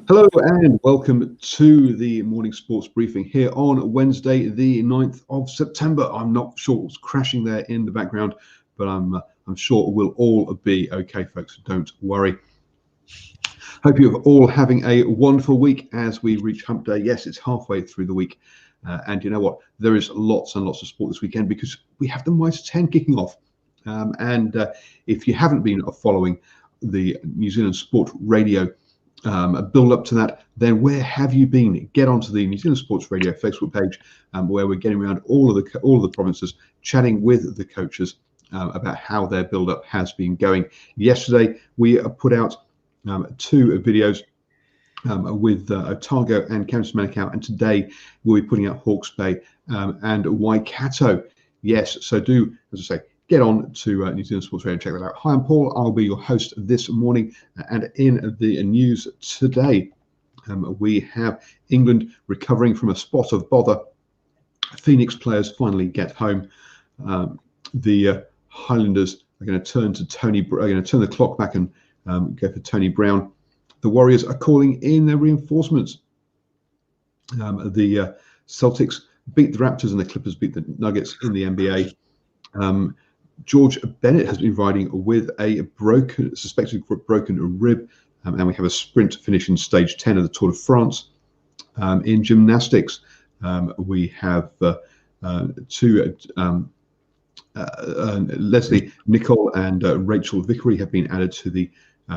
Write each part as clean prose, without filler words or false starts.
Hello and welcome to the morning sports briefing here on Wednesday, the 9th of September. I'm not sure what's crashing there in the background, but I'm sure we'll all be okay, folks. Don't worry. Hope you're all having a wonderful week as we reach hump day. Yes, it's halfway through the week. And you know what? There is lots and lots of sport this weekend because we have the Mice 10 kicking off. If you haven't been following the New Zealand Sport Radio build up to that, then where have you been? Get onto the New Zealand Sports Radio Facebook page, where we're getting around all of the provinces, chatting with the coaches about how their build up has been going. Yesterday, we put out two videos with Otago and Countess Manukau, and today we'll be putting out Hawke's Bay and Waikato. Yes, so do, as I say, get on to New Zealand Sports Radio and check that out. Hi, I'm Paul. I'll be your host this morning. And in the news today, we have England recovering from a spot of bother. Phoenix players finally get home. The Highlanders are going to turn the clock back and go for Tony Brown. The Warriors are calling in their reinforcements. The Celtics beat the Raptors and the Clippers beat the Nuggets in the NBA. George Bennett has been riding with a suspected broken rib, and we have a sprint finish in stage 10 of the Tour de France. In gymnastics, we have Leslie Nicol and Rachel Vickery have been added to the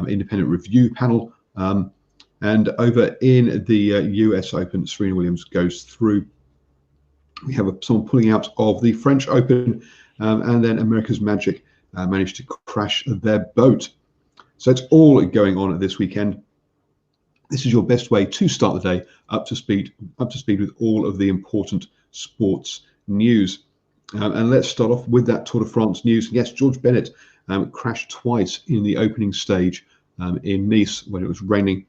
independent review panel. And over in the US Open, Serena Williams goes through. We have someone pulling out of the French Open. And then America's Magic managed to crash their boat. So it's all going on this weekend. This is your best way to start the day up to speed with all of the important sports news. And let's start off with that Tour de France news. Yes, George Bennett crashed twice in the opening stage in Nice when it was raining,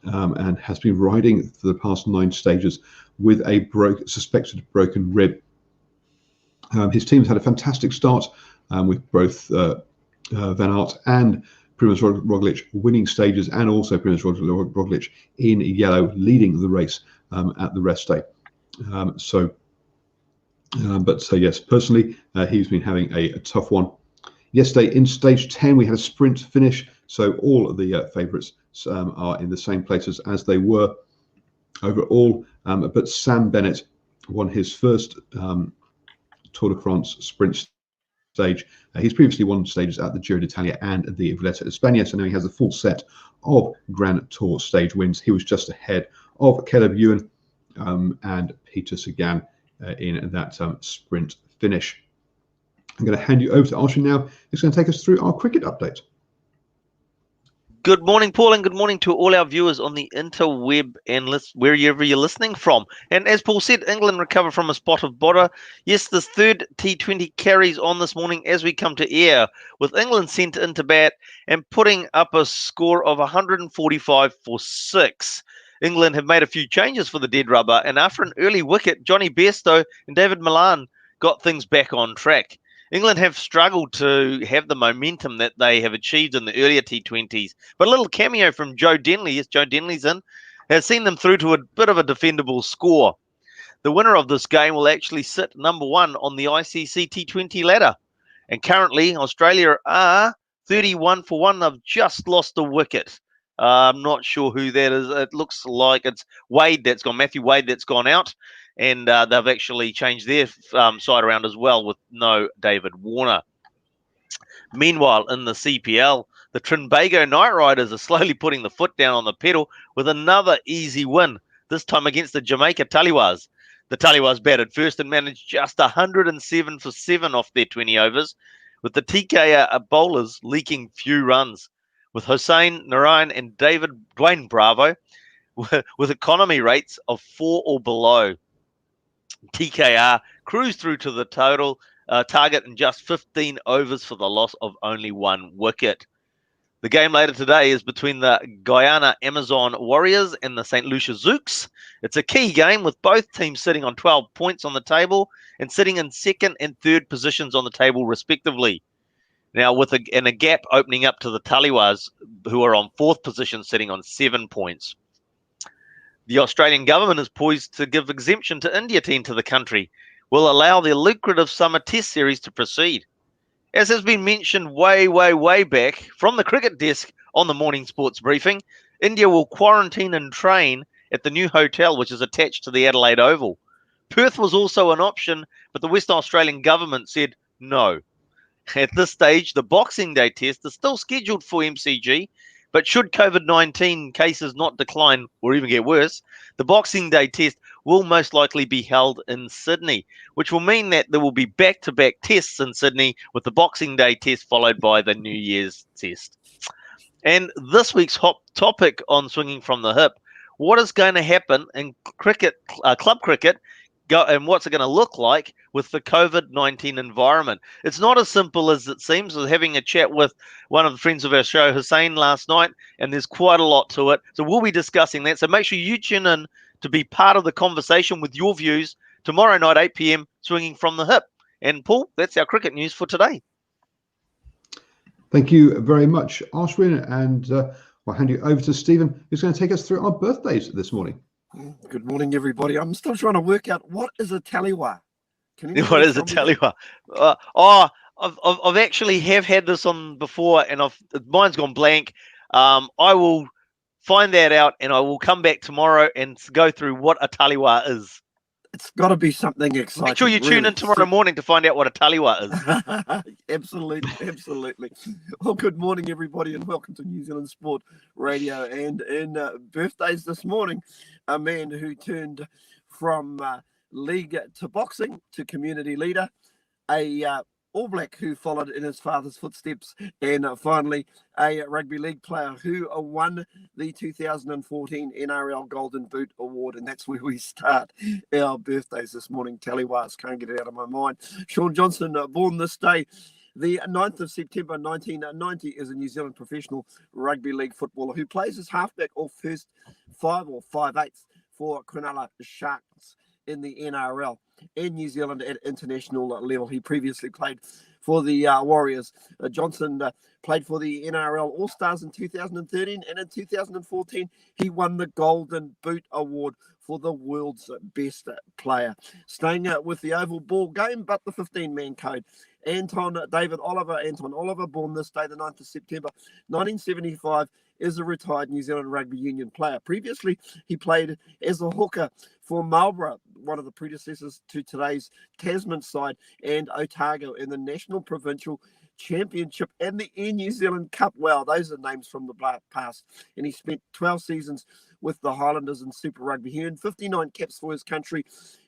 and has been riding for the past 9 stages with a suspected broken rib. His team's had a fantastic start with both Van Aert and Primož Roglic winning stages, and also Primož Roglic in yellow leading the race at the rest day. Yes, personally, he's been having a tough one. Yesterday in stage 10, we had a sprint finish, so all of the favourites are in the same places as they were overall. But Sam Bennett won his first Tour de France sprint stage. He's previously won stages at the Giro d'Italia and the Vuelta a España, so now he has a full set of Grand Tour stage wins. He was just ahead of Caleb Ewan and Peter Sagan in that sprint finish. I'm going to hand you over to Ashwin now. He's going to take us through our cricket update. Good morning, Paul, and good morning to all our viewers on the interweb and wherever you're listening from. And as Paul said, England recover from a spot of bother. Yes, this third T20 carries on this morning as we come to air, with England sent into bat and putting up a score of 145 for 6. England have made a few changes for the dead rubber, and after an early wicket, Johnny Bairstow and David Malan got things back on track. England have struggled to have the momentum that they have achieved in the earlier T20s, but a little cameo from Joe Denley, yes, Joe Denley's in, has seen them through to a bit of a defendable score. The winner of this game will actually sit number 1 on the ICC T20 ladder, and currently Australia are 31 for 1. They've just lost a wicket. I'm not sure who that is. It looks like it's Matthew Wade that's gone out. And they've actually changed their side around as well with no David Warner. Meanwhile, in the CPL, the Trinbago Knight Riders are slowly putting the foot down on the pedal with another easy win, this time against the Jamaica Taliwars. The Taliwars batted first and managed just 107 for 7 off their 20 overs, with the TKR bowlers leaking few runs, with Hossein Narayan and Dwayne Bravo with economy rates of 4 or below. TKR cruised through to the total target in just 15 overs for the loss of only 1 wicket. The game later today is between the Guyana Amazon Warriors and the St. Lucia Zooks. It's a key game with both teams sitting on 12 points on the table and sitting in second and third positions on the table respectively. Now, with a gap opening up to the Taliwas, who are on fourth position, sitting on 7 points. The Australian government is poised to give exemption to India to enter the country, will allow their lucrative summer test series to proceed. As has been mentioned way back from the cricket desk on the morning sports briefing, India will quarantine and train at the new hotel, which is attached to the Adelaide Oval. Perth was also an option, but the Western Australian government said no. At this stage, the Boxing Day test is still scheduled for MCG, but should COVID-19 cases not decline or even get worse, the Boxing Day test will most likely be held in Sydney, which will mean that there will be back-to-back tests in Sydney, with the Boxing Day test followed by the New Year's test. And this week's hot topic on Swinging from the Hip: what is going to happen in cricket, club cricket, and what's it going to look like with the COVID-19 environment? It's not as simple as it seems. I was having a chat with one of the friends of our show, Hussein, last night, and there's quite a lot to it. So we'll be discussing that. So make sure you tune in to be part of the conversation with your views tomorrow night, 8 p.m, Swinging from the Hip. And Paul, that's our cricket news for today. Thank you very much, Ashwin, and I'll hand you over to Stephen, who's going to take us through our birthdays this morning. Good morning, everybody. I'm still trying to work out what is a taliwa. What is a taliwa? I've actually have had this on before, and mine's gone blank. I will find that out, and I will come back tomorrow and go through what a taliwa is. It's got to be something exciting. Make sure you tune in tomorrow morning to find out what a taliwa is. Absolutely. Well, good morning, everybody, and welcome to New Zealand Sport Radio. And in birthdays this morning, a man who turned from league to boxing to community leader, a All Black who followed in his father's footsteps, and finally a rugby league player who won the 2014 NRL Golden Boot Award. And that's where we start our birthdays this morning. Taliwas, can't get it out of my mind. Shaun Johnson, born this day, the 9th of September 1990, is a New Zealand professional rugby league footballer who plays as halfback or first 5 or 5/8 for Cronulla Sharks in the NRL in New Zealand at international level. He previously played for the Warriors. Johnson played for the NRL All-Stars in 2013, and in 2014 he won the Golden Boot Award for the world's best player. Staying with the oval ball game, but the 15-man code. Anton Oliver, born this day, the 9th of September 1975, is a retired New Zealand Rugby Union player. Previously, he played as a hooker for Marlborough, one of the predecessors to today's Tasman side, and Otago in the National Provincial Championship and the Air New Zealand Cup. Wow, those are names from the past. And he spent 12 seasons with the Highlanders in Super Rugby. He earned 59 caps for his country,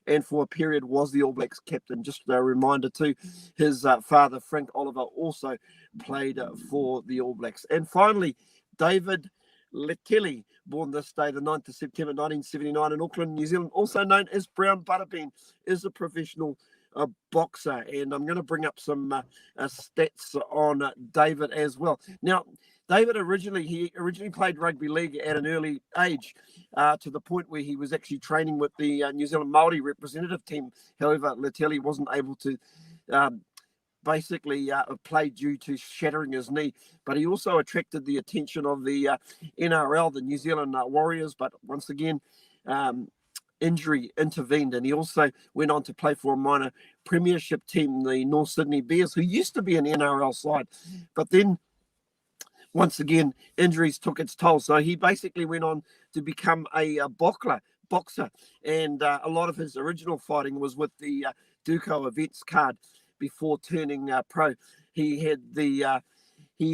and for a period was the All Blacks captain. Just a reminder too, his father, Frank Oliver, also played for the All Blacks. And finally, David Letelli, born this day, the 9th of September 1979 in Auckland, New Zealand, also known as Brown Butterbean, is a professional boxer. And I'm going to bring up some stats on David as well. Now, David originally played rugby league at an early age, to the point where he was actually training with the New Zealand Māori representative team. However, Letelli wasn't able to played due to shattering his knee, but he also attracted the attention of the NRL, the New Zealand Warriors, but once again, injury intervened, and he also went on to play for a minor premiership team, the North Sydney Bears, who used to be an NRL side, but then once again, injuries took its toll. So he basically went on to become a boxer, and a lot of his original fighting was with the Duco Events card before turning pro. He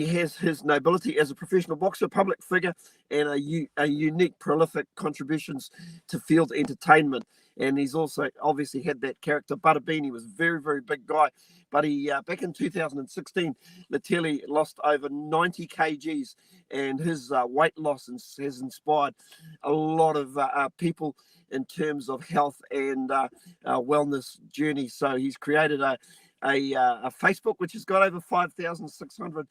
has his nobility as a professional boxer, public figure, and a unique, prolific contributions to field entertainment. And he's also obviously had that character, Butterbean. He was a very, very big guy. But he back in 2016, Letelli lost over 90 kgs, and his weight loss has inspired a lot of people in terms of health and wellness journey. So he's created a Facebook, which has got over 5,600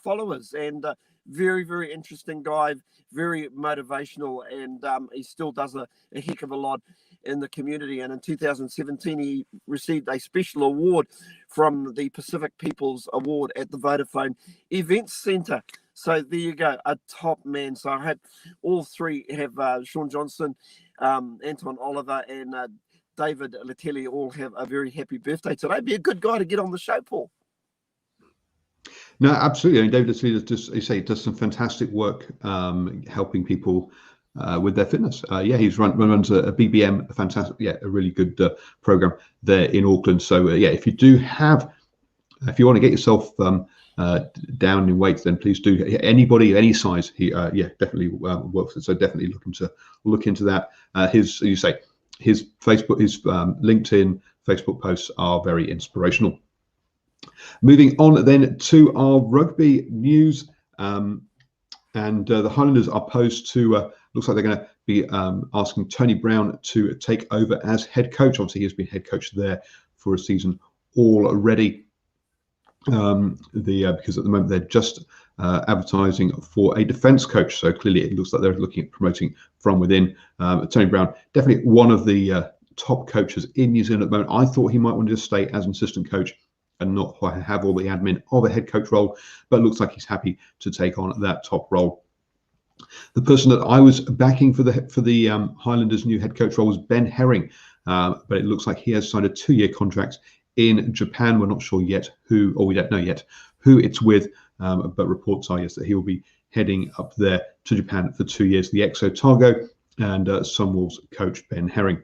followers, and very, very interesting guy, very motivational, and he still does a heck of a lot in the community. And in 2017, he received a special award from the Pacific People's Award at the Vodafone Events Centre. So there you go, a top man. So I hope all three have Sean Johnson, Anton Oliver, and David Latelli all have a very happy birthday today. Be a good guy to get on the show, Paul. No, absolutely. I mean, David Latelli does some fantastic work helping people with their fitness. He's runs a BBM, a fantastic, a really good program there in Auckland. So if you want to get yourself down in weight, then please do. Anybody, any size, he definitely works. So definitely look into that. His Facebook, his LinkedIn, Facebook posts are very inspirational. Moving on then to our rugby news, and the Highlanders are posed to. Looks like they're going to be asking Tony Brown to take over as head coach. Obviously, he's been head coach there for a season already. Because at the moment they're just advertising for a defence coach, so clearly it looks like they're looking at promoting from within. Tony Brown, definitely one of the top coaches in New Zealand at the moment. I thought he might want to just stay as an assistant coach and not have all the admin of a head coach role, but it looks like he's happy to take on that top role. The person that I was backing for the Highlanders' new head coach role was Ben Herring, but it looks like he has signed a 2-year contract in Japan. We're not sure yet who, or we don't know yet who it's with, but reports are yes that he will be heading up there to Japan for 2 years. The Exo Targo and Sunwolves coach Ben Herring.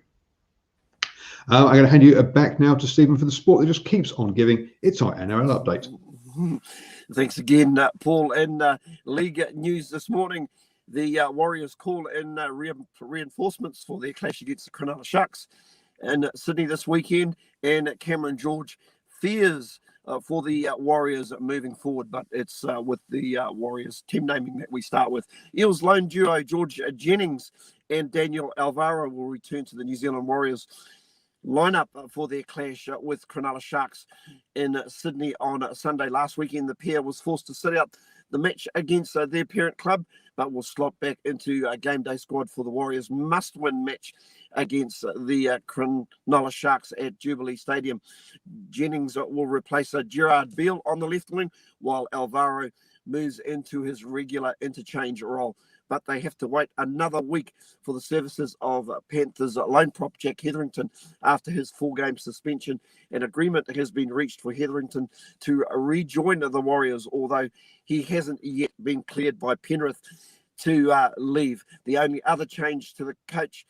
I'm going to hand you back now to Stephen for the sport that just keeps on giving. It's our NRL update. Thanks again, Paul. And league news this morning, the Warriors call in reinforcements for their clash against the Cronulla Sharks in Sydney this weekend, and Cameron George fears for the Warriors moving forward, but it's with the Warriors team naming that we start with. Eels lone duo George Jennings and Daniel Alvaro will return to the New Zealand Warriors lineup for their clash with Cronulla Sharks in Sydney on Sunday. Last weekend, the pair was forced to sit out the match against their parent club, but will slot back into a game day squad for the Warriors' must-win match against the Cronulla Sharks at Jubilee Stadium. Jennings will replace Gerard Beale on the left wing, while Alvaro moves into his regular interchange role. But they have to wait another week for the services of Panthers lone prop Jack Hetherington after his 4-game suspension. An agreement has been reached for Hetherington to rejoin the Warriors, although he hasn't yet been cleared by Penrith to leave. The only other change to the coach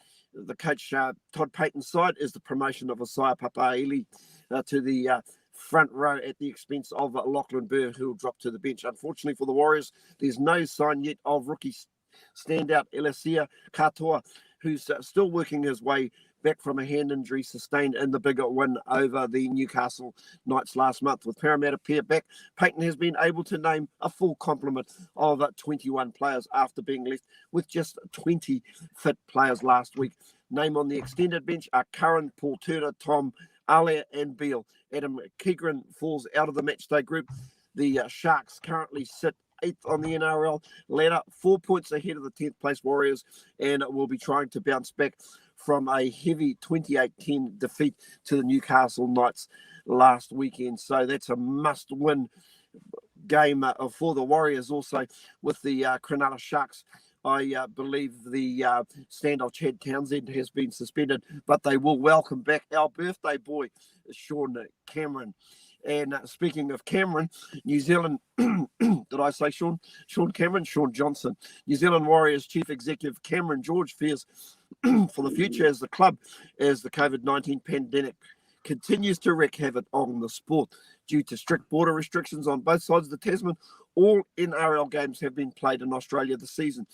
Todd Payton's side is the promotion of Isaiah Papaili to the front row at the expense of Lachlan Burr, who will drop to the bench. Unfortunately for the Warriors, there's no sign yet of rookie standout Elasia Katoa, who's still working his way back from a hand injury sustained in the bigger win over the Newcastle Knights last month. With Parramatta pair back, Payton has been able to name a full complement of 21 players after being left with just 20 fit players last week. Name on the extended bench are Curran, Paul Turner, Tom Alia and Beale. Adam Keegren falls out of the matchday group. The Sharks currently sit 8th on the NRL ladder, 4 points ahead of the 10th place Warriors, and will be trying to bounce back from a heavy 28-10 defeat to the Newcastle Knights last weekend. So that's a must-win game for the Warriors. Also with the Cronulla Sharks, I believe the standoff Chad Townsend has been suspended, but they will welcome back our birthday boy, Sean Cameron. And speaking of Cameron, New Zealand, did I say Sean? Sean Cameron? Sean Johnson. New Zealand Warriors Chief Executive Cameron George fears for the future as the club, as the COVID-19 pandemic continues to wreak havoc on the sport. Due to strict border restrictions on both sides of the Tasman, all NRL games have been played in Australia this season,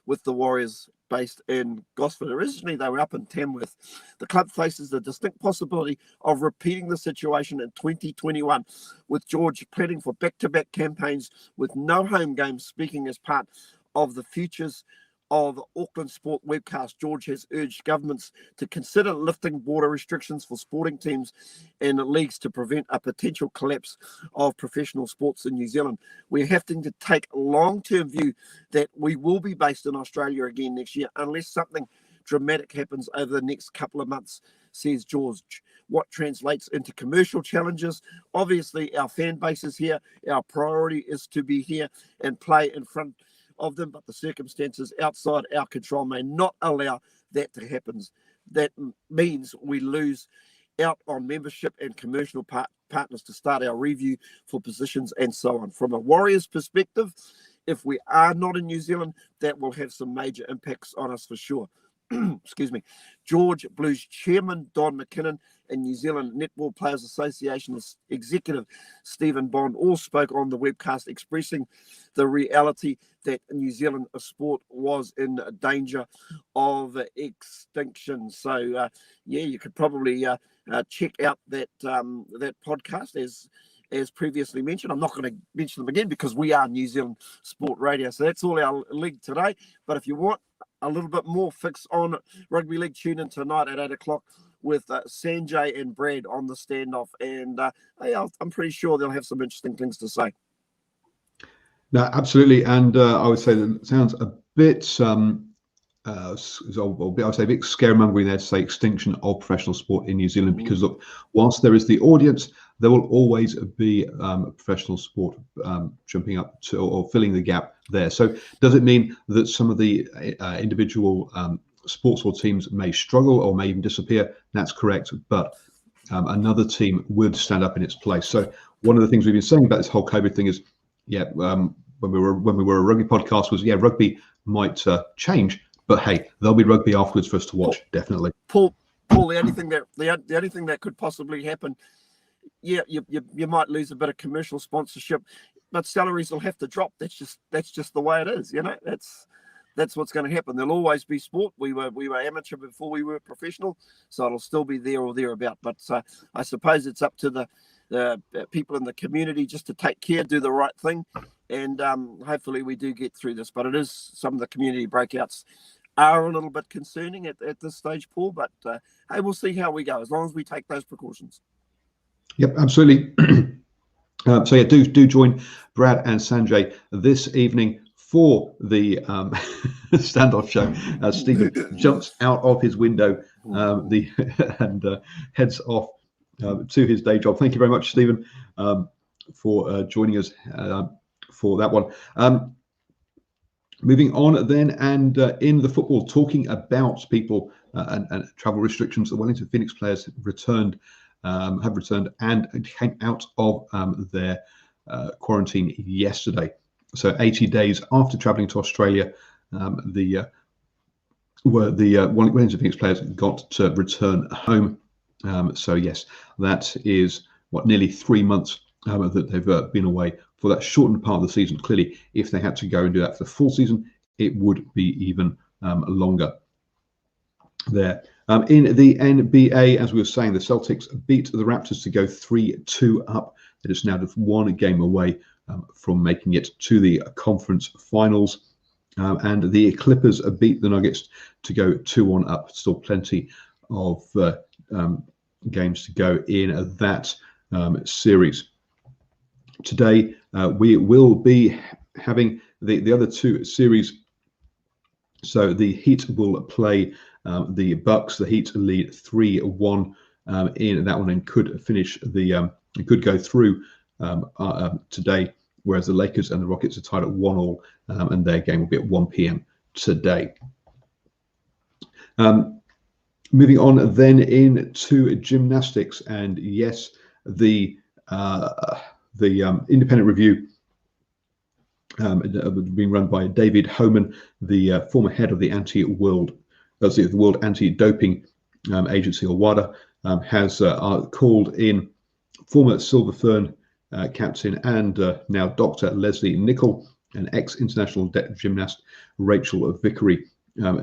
with the Warriors based in Gosford. Originally, they were up in Tamworth. The club faces the distinct possibility of repeating the situation in 2021, with George planning for back-to-back campaigns with no home games, speaking as part of the futures of Auckland Sport webcast, George has urged governments to consider lifting border restrictions for sporting teams and leagues to prevent a potential collapse of professional sports in New Zealand. We're having to take a long-term view that we will be based in Australia again next year unless something dramatic happens over the next couple of months, says George. What translates into commercial challenges. Obviously, our fan base is here. Our priority is to be here and play in front of them, but the circumstances outside our control may not allow that to happen. That means we lose out on membership and commercial partners to start our review for positions and so on. From a Warriors perspective, if we are not in New Zealand, that will have some major impacts on us for sure. Excuse me. George, Blues chairman Don McKinnon and New Zealand Netball Players Association executive Stephen Bond all spoke on the webcast, expressing the reality that New Zealand sport was in danger of extinction. So, you could probably check out that podcast as previously mentioned. I'm not going to mention them again because we are New Zealand Sport Radio. So that's all our league today. But if you want a little bit more fix on rugby league, tune in tonight at 8 o'clock with Sanjay and Brad on the standoff. And I'm pretty sure they'll have some interesting things to say. No, absolutely. And I would say that it sounds a bit, I would say a bit scaremongering there to say extinction of professional sport in New Zealand, because look, whilst there is the audience, there will always be professional sport jumping up to or filling the gap there. So does it mean that some of the individual sports or teams may struggle or may even disappear? That's correct, but another team would stand up in its place. So one of the things we've been saying about this whole COVID thing is, when we were a rugby podcast was, rugby might change, but hey, there'll be rugby afterwards for us to watch, definitely. Paul, the only thing that could possibly happen, you might lose a bit of commercial sponsorship, but salaries will have to drop. That's just the way it is. That's what's going to happen. There'll always be sport. We were amateur before we were professional, so it'll still be there or thereabout. But I suppose it's up to the people in the community just to take care, do the right thing, and hopefully we do get through this. But it is, some of the community breakouts are a little bit concerning at this stage, Paul. But hey, we'll see how we go as long as we take those precautions. Yep, absolutely. Do join Brad and Sanjay this evening for the standoff show. Stephen jumps out of his window and heads off to his day job. Thank you very much, Stephen, for joining us for that one. Moving on then, and in the football, talking about people and travel restrictions, the Wellington Phoenix players have returned and came out of their quarantine yesterday. So 80 days after travelling to Australia, the Wellington Phoenix players got to return home. So yes, that is nearly 3 months that they've been away for that shortened part of the season. Clearly, if they had to go and do that for the full season, it would be even longer there. In the NBA, as we were saying, the Celtics beat the Raptors to go 3-2 up. They're just now just one game away from making it to the conference finals. And the Clippers beat the Nuggets to go 2-1 up. Still plenty of games to go in that series. Today, we will be having the other two series. So the Heat will play the Bucks. The Heat lead 3-1 in that one and could finish could go through today, whereas the Lakers and the Rockets are tied at 1-1, and their game will be at 1 p.m. today. Moving on then into gymnastics, and yes, the independent review being run by David Homan, the former head of the World Anti-Doping Agency, or WADA, has called in former Silver Fern captain and now Dr. Leslie Nichol and ex-international gymnast Rachel Vickery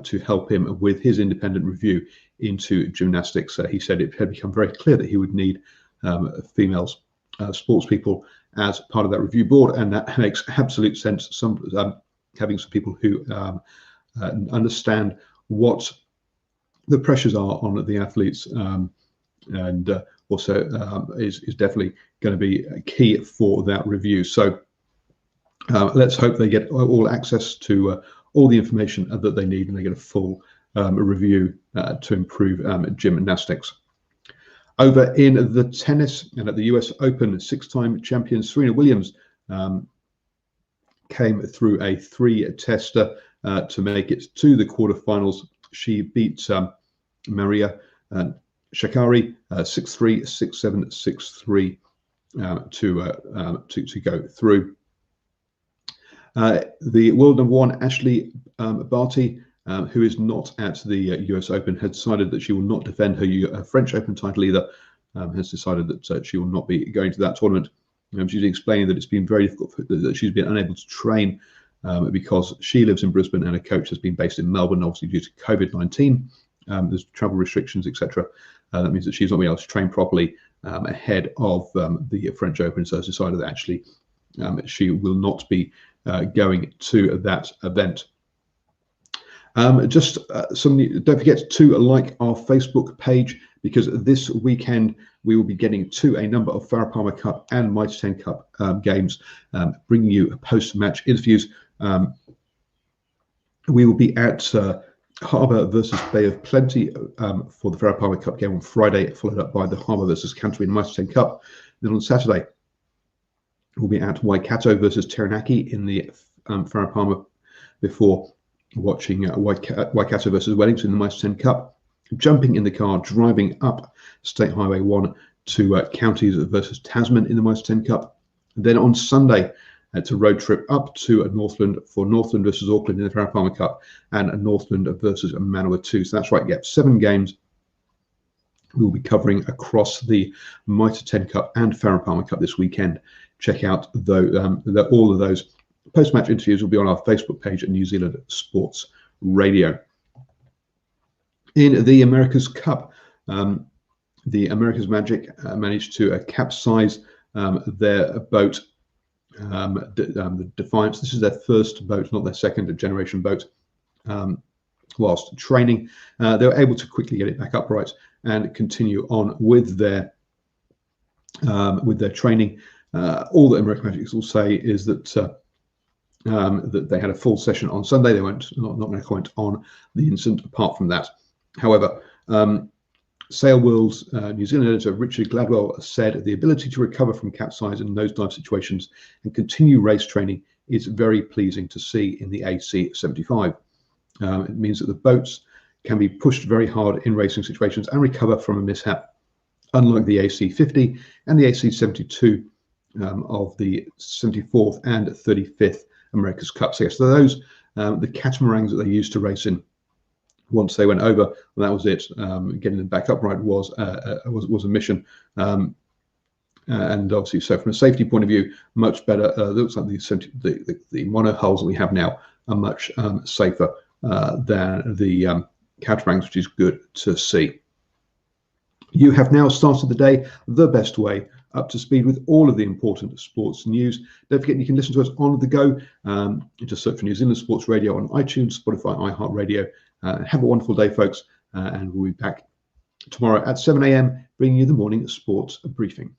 to help him with his independent review into gymnastics. He said it had become very clear that he would need females, sports people, as part of that review board, and that makes absolute sense. Having some people who understand what the pressures are on the athletes, and also is definitely going to be key for that review. So let's hope they get all access to all the information that they need, and they get a full review to improve gymnastics. Over in the tennis and at the US Open, 6-time champion Serena Williams came through a 3-tester to make it to the quarterfinals. She beat Maria Shakari 6-3, 6-7, 6-3 to go through. The world number 1, Ashley Barty, who is not at the US Open, had decided that she will not defend her French Open title either, has decided that she will not be going to that tournament. She's explaining that it's been very difficult, that she's been unable to train because she lives in Brisbane and her coach has been based in Melbourne, obviously due to COVID-19. There's travel restrictions, etc. That means that she's not been able to train properly ahead of the French Open, so has decided that actually she will not be going to that event. Just don't forget to like our Facebook page, because this weekend we will be getting to a number of Farah Palmer Cup and Mitre 10 Cup games, bringing you post-match interviews. We will be at Harbour versus Bay of Plenty for the Farah Palmer Cup game on Friday, followed up by the Harbour versus Canterbury Mitre 10 Cup. Then on Saturday, we'll be at Waikato versus Taranaki in the Farah Palmer, before watching Waikato versus Wellington in the Mitre 10 Cup. Jumping in the car, driving up State Highway 1 to Counties versus Tasman in the Mitre 10 Cup. Then on Sunday, it's a road trip up to Northland for Northland versus Auckland in the Farah Palmer Cup, and Northland versus Manawatu. So that's right, yeah, 7 games we'll be covering across the Mitre 10 Cup and Farah Palmer Cup this weekend. Check out all of those post-match interviews will be on our Facebook page at New Zealand Sports Radio. In the America's Cup, the America's Magic managed to capsize their boat, the Defiance. This is their first boat, not their second generation boat. Whilst training, they were able to quickly get it back upright and continue on with their training. All that American Magic will say is that that they had a full session on Sunday. They won't not going to comment on the incident apart from that. However, Sail World's New Zealand editor Richard Gladwell said the ability to recover from capsize and nosedive situations and continue race training is very pleasing to see in the AC-75. It means that the boats can be pushed very hard in racing situations and recover from a mishap, unlike the AC-50 and the AC-72 of the 74th and 35th America's Cup. So yes, so those the catamarans that they used to race in, once they went over, well, that was it. Getting them back upright was a mission, and obviously, so from a safety point of view, much better. It looks like the mono hulls that we have now are much safer than the catamarans, which is good to see. You have now started the day the best way, up to speed with all of the important sports news. Don't forget you can listen to us on the go. Just search for New Zealand Sports Radio on iTunes, Spotify, iHeartRadio. Have a wonderful day, folks, and we'll be back tomorrow at 7 a.m. bringing you the morning sports briefing.